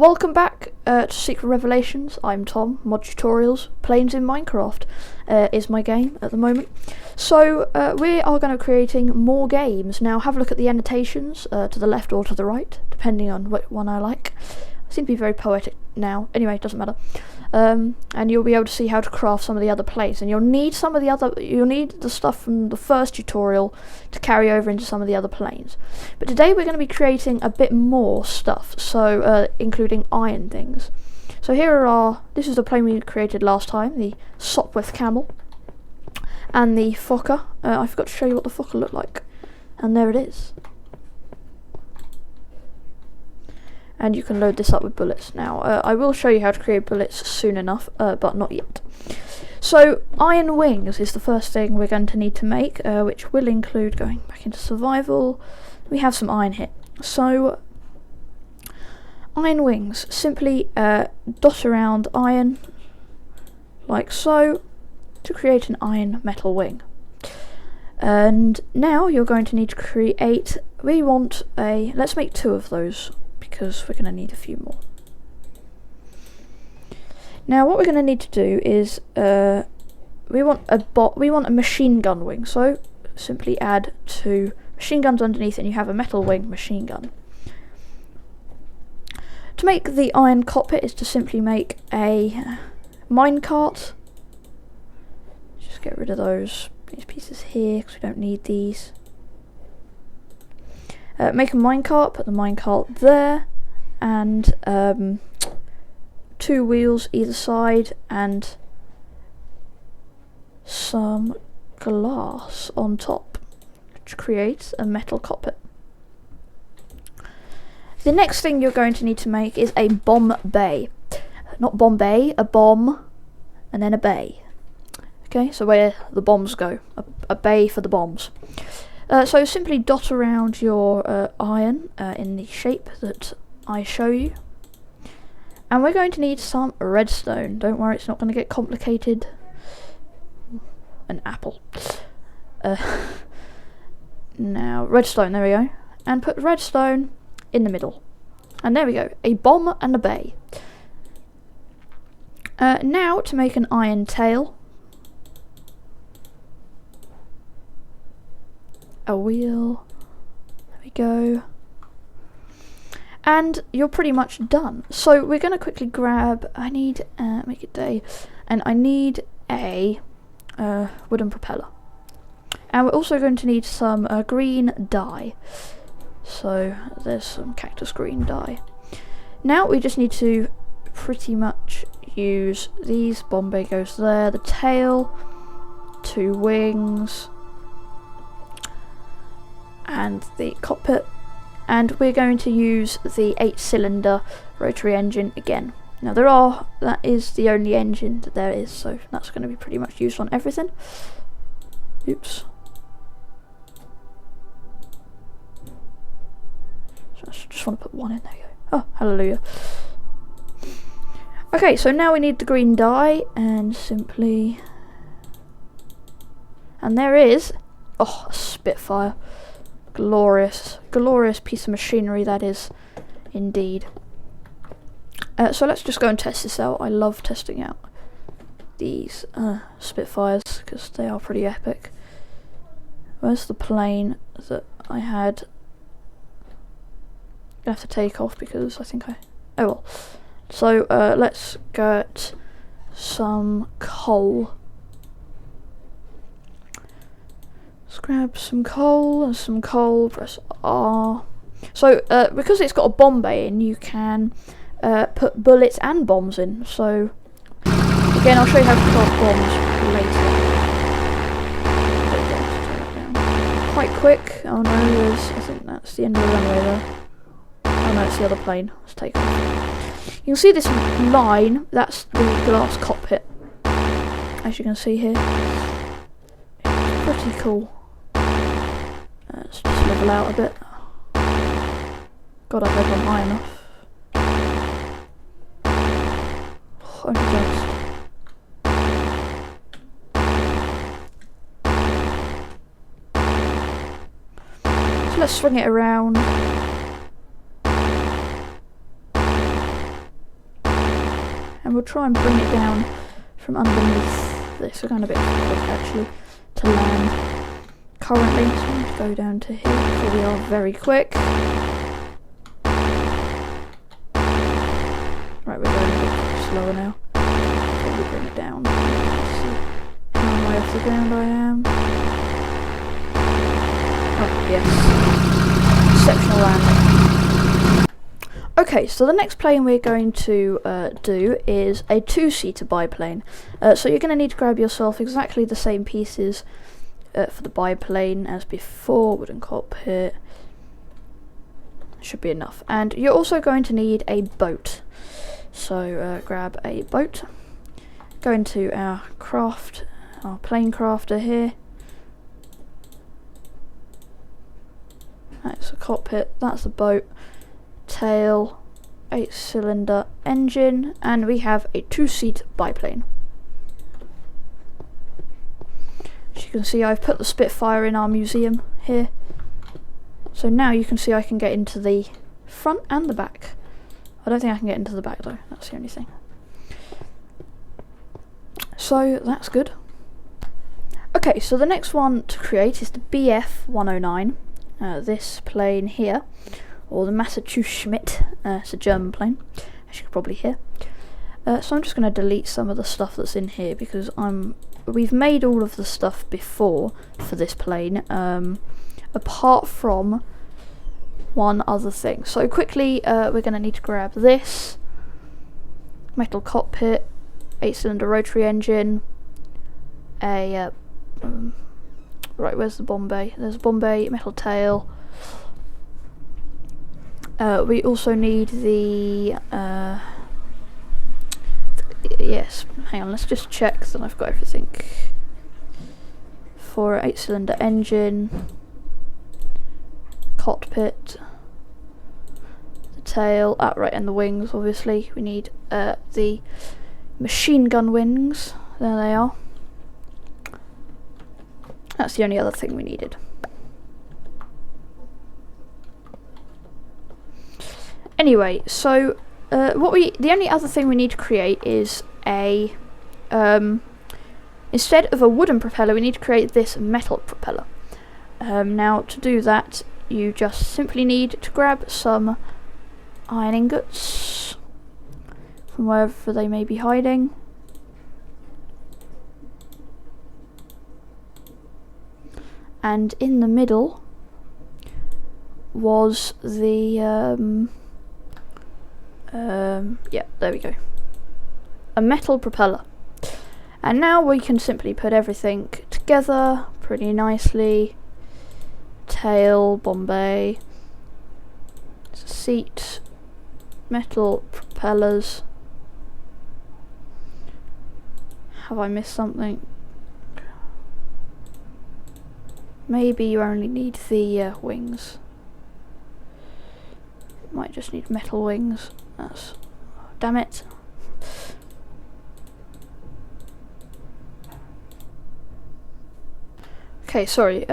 Welcome back to Secret Revelations. I'm Tom, Mod Tutorials. Planes in Minecraft is my game at the moment. So we are going to be creating more games. Now have a look at the annotations to the left or to the right, depending on what one I like. I seem to be very poetic now. Anyway, it doesn't matter. And you'll be able to see how to craft some of the other planes. And you'll need you'll need the stuff from the first tutorial to carry over into some of the other planes. But today we're going to be creating a bit more stuff, so including iron things. So this is the plane we created last time, the Sopwith camel. And the Fokker. I forgot to show you what the Fokker looked like. And there it is. And you can load this up with bullets. Now, I will show you how to create bullets soon enough, but not yet. So, iron wings is the first thing we're going to need to make, which will include going back into survival. We have some iron here. So, iron wings. Simply dot around iron, like so, to create an iron metal wing. And now you're going to need to create, let's make 2 of those, because we're going to need a few more. Now what we're going to need to do is we want a machine gun wing, so simply add 2 machine guns underneath and you have a metal wing machine gun. To make the iron cockpit is to simply make a minecart. Just get rid of these pieces here because we don't need these. Make a minecart, put the minecart there, and 2 wheels either side, and some glass on top, which creates a metal cockpit. The next thing you're going to need to make is a bomb bay. Not Bombay, a bomb, and then a bay. Okay, so where the bombs go, a bay for the bombs. So simply dot around your iron in the shape that I show you. And we're going to need some redstone. Don't worry, it's not going to get complicated. An apple. Now, redstone, there we go. And put redstone in the middle. And there we go, a bomb and a bay. Now to make an iron tail. A wheel, there we go, and you're pretty much done. So we're going to quickly grab, I need, make it day, and I need a wooden propeller, and we're also going to need some green dye. So there's some cactus green dye. Now we just need to pretty much use these. Bombay goes there, the tail, 2 wings, and the cockpit, and we're going to use the 8-cylinder rotary engine again. Now that is the only engine that there is, so that's going to be pretty much used on everything. Oops. So I just want to put 1 in there. Oh, hallelujah. Okay, so now we need the green dye, and simply, and there is, oh, a Spitfire. Glorious piece of machinery that is, indeed. So let's just go and test this out. I love testing out these Spitfires because they are pretty epic. Where's the plane that I had? I have to take off because I think oh well. So let's get some coal. Let's grab some coal and some coal, press R. So, because it's got a bomb bay in, you can put bullets and bombs in. So, again, I'll show you how to craft bombs later. Quite quick. Oh no, I think that's the end of the runway there. Oh no, it's the other plane. Let's take off. You can see this line, that's the glass cockpit. As you can see here. It's pretty cool. Let's just level out a bit. God, I hope I'm high enough. Oh, only just. So let's swing it around. and we'll try and bring it down from underneath this. We're going a bit quick actually to land currently, so I'm going to go down to here, so we are very quick. Right, we're going a bit slower now. Probably bring it down. Let's see how high off the ground I am. Oh, yes. Exceptional landing. Okay, so the next plane we're going to do is a two-seater biplane. So you're going to need to grab yourself exactly the same pieces for the biplane as before. Wooden cockpit. Should be enough. And you're also going to need a boat. So grab a boat. Go into our craft, our plane crafter here. That's a cockpit, that's a boat, tail, 8-cylinder engine, and we have a two-seat biplane. As you can see, I've put the Spitfire in our museum here. So now you can see I can get into the front and the back. I don't think I can get into the back though, that's the only thing. So that's good. Okay, so the next one to create is the BF-109. This plane here, or the Massachusetts, it's a German plane, as you can probably hear. So I'm just going to delete some of the stuff that's in here because we've made all of the stuff before for this plane, apart from one other thing. So quickly, we're going to need to grab this metal cockpit, 8-cylinder rotary engine, a right, where's the Bombay? There's a Bombay, metal tail. We also need the yes, hang on, let's just check that I've got everything. For 8-cylinder engine, cockpit, the tail, right, and the wings, obviously. We need the machine gun wings. There they are. That's the only other thing we needed. Anyway, so the only other thing we need to create is a instead of a wooden propeller, we need to create this metal propeller. Now to do that, you just simply need to grab some iron ingots from wherever they may be hiding. And in the middle was the yeah, there we go, a metal propeller. And now we can simply put everything together pretty nicely. Tail, Bombay, seat, metal propellers. Have I missed something? Maybe you only need the wings. Might just need metal wings. That's... damn it. Okay, sorry,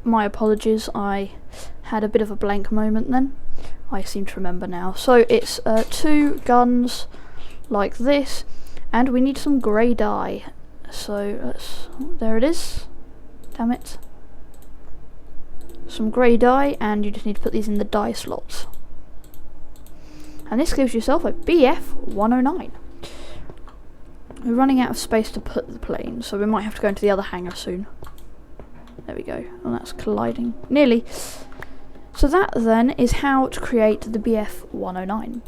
my apologies. I had a bit of a blank moment then. I seem to remember now. So it's 2 guns like this, and we need some grey dye. So there it is. Damn it. Some grey dye, and you just need to put these in the dye slots. And this gives yourself a BF-109. We're running out of space to put the plane, so we might have to go into the other hangar soon. There we go. And that's colliding. Nearly. So that then is how to create the BF-109.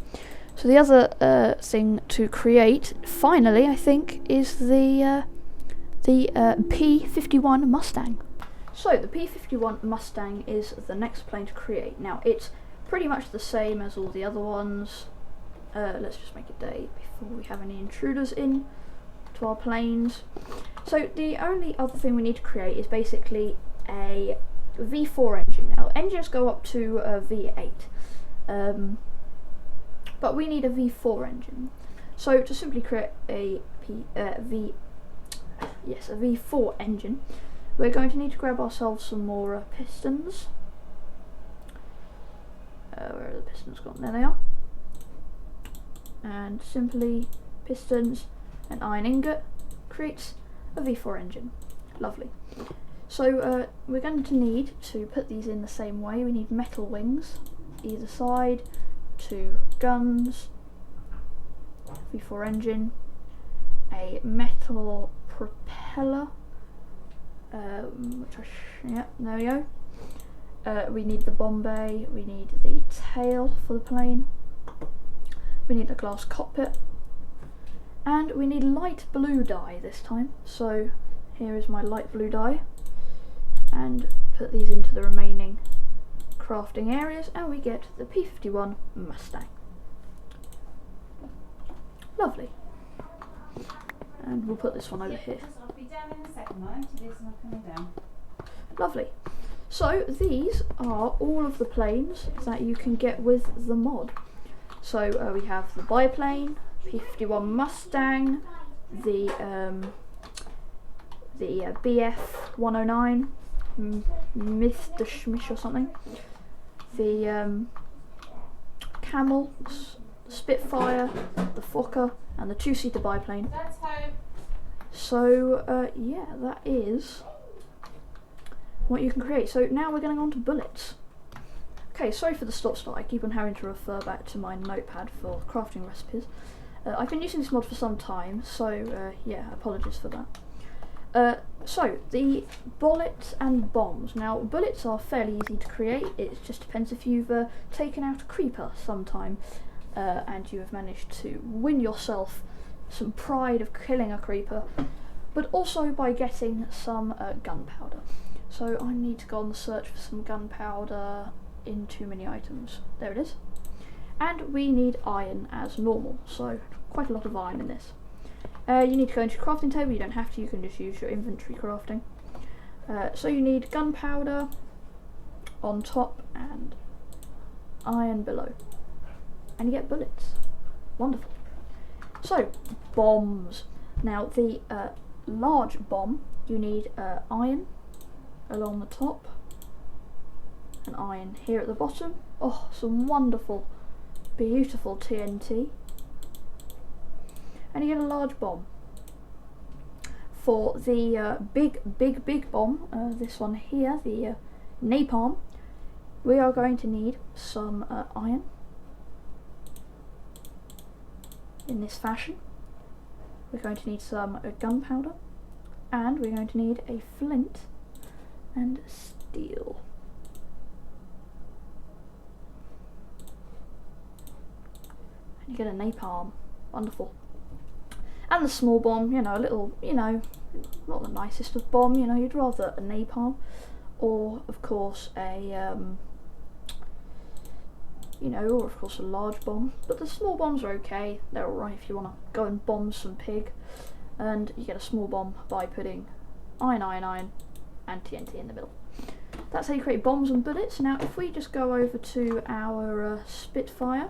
So the other thing to create, finally, I think, is the P-51 Mustang. So the P-51 Mustang is the next plane to create. Now it's pretty much the same as all the other ones. Let's just make a day before we have any intruders in to our planes. So the only other thing we need to create is basically a V4 engine. Now engines go up to V8, but we need a V4 engine. So to simply create a V4 engine, we're going to need to grab ourselves some more pistons. Where are the pistons gone? There they are. And simply pistons, an iron ingot, creates a V4 engine. Lovely. So we're going to need to put these in the same way. We need metal wings either side, 2 guns, V4 engine, a metal propeller, yeah, there we go. We need the bomb bay, we need the tail for the plane, we need a glass cockpit, and we need light blue dye this time. So here is my light blue dye, and put these into the remaining crafting areas, and we get the P-51 Mustang. Lovely. And we'll put this one over here. I'll be down in a second, I'll empty this and I'm coming down. Lovely. So these are all of the planes that you can get with the mod. So we have the biplane, P-51 Mustang, the BF-109, Mr. Schmish or something, the Camel, Spitfire, the Fokker, and the 2-seater biplane. That's home. So yeah, that is what you can create. So now we're going on to bullets. Okay, sorry for the stop-start. I keep on having to refer back to my notepad for crafting recipes. I've been using this mod for some time, so yeah, apologies for that. So the bullets and bombs. Now bullets are fairly easy to create. It just depends if you've taken out a creeper sometime and you have managed to win yourself some pride of killing a creeper, but also by getting some gunpowder. So I need to go on the search for some gunpowder in too many items. There it is. And we need iron as normal, so quite a lot of iron in this. You need to go into your crafting table. You don't have to, you can just use your inventory crafting. So you need gunpowder on top and iron below. And you get bullets. Wonderful. So, bombs. Now the large bomb, you need iron along the top and iron here at the bottom. Oh, some wonderful, beautiful TNT. And you get a large bomb. For the big bomb, this one here, the napalm, we are going to need some iron in this fashion. We're going to need some gunpowder, and we're going to need a flint and steel. And you get a napalm. Wonderful. And the small bomb, you know, a little, you know, not the nicest of bomb, you know, you'd rather a napalm, or of course a, you know, or of course a large bomb. But the small bombs are okay, they're alright if you want to go and bomb some pig. And you get a small bomb by putting iron, and TNT in the middle. That's how you create bombs and bullets. Now if we just go over to our Spitfire.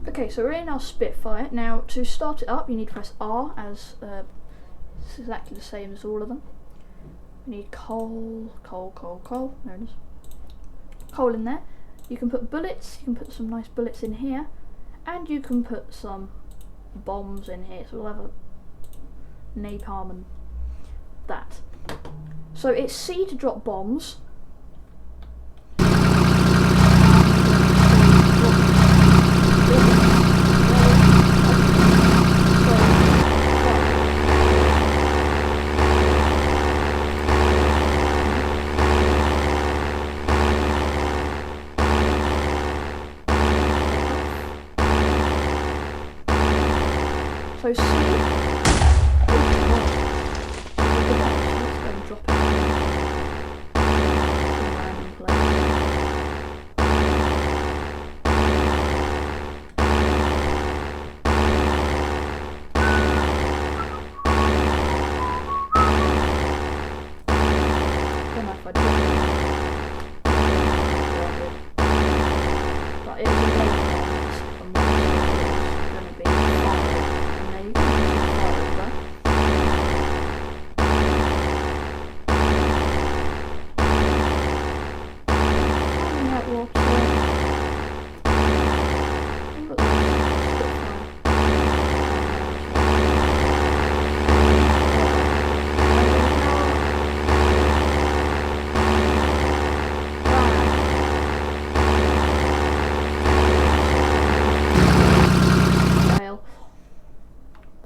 Okay, so we're in our Spitfire. Now to start it up you need to press R, as it's exactly the same as all of them. We need coal, there it is. Coal in there. You can put bullets, you can put some nice bullets in here, and you can put some bombs in here. So we'll have a napalm and that. So it's C to drop bombs. So C.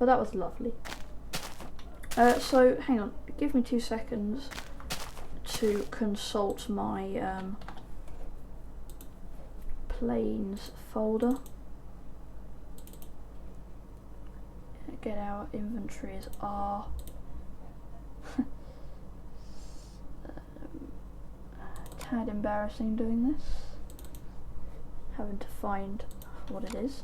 but that was lovely. So hang on, give me 2 seconds to consult my planes folder. Get our inventory as R. Tad embarrassing doing this. Having to find what it is.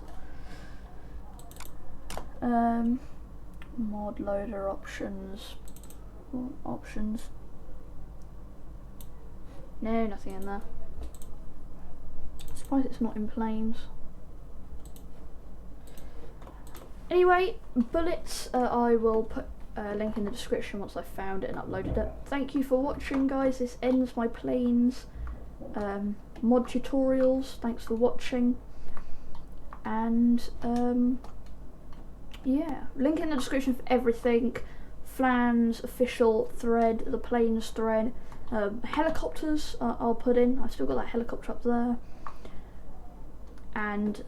Mod loader options. Options. No, nothing in there. I'm surprised it's not in planes. Anyway, bullets, I will put a link in the description once I've found it and uploaded it. Thank you for watching, guys. This ends my planes mod tutorials. Thanks for watching. And yeah, link in the description for everything. Flans, official thread, the planes thread, helicopters I'll put in. I've still got that helicopter up there. And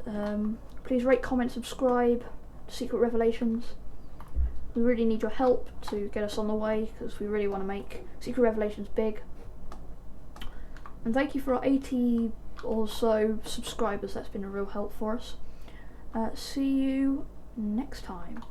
please rate, comment, subscribe. Secret Revelations. We really need your help to get us on the way, because we really want to make Secret Revelations big. And thank you for our 80 or so subscribers. That's been a real help for us. See you next time.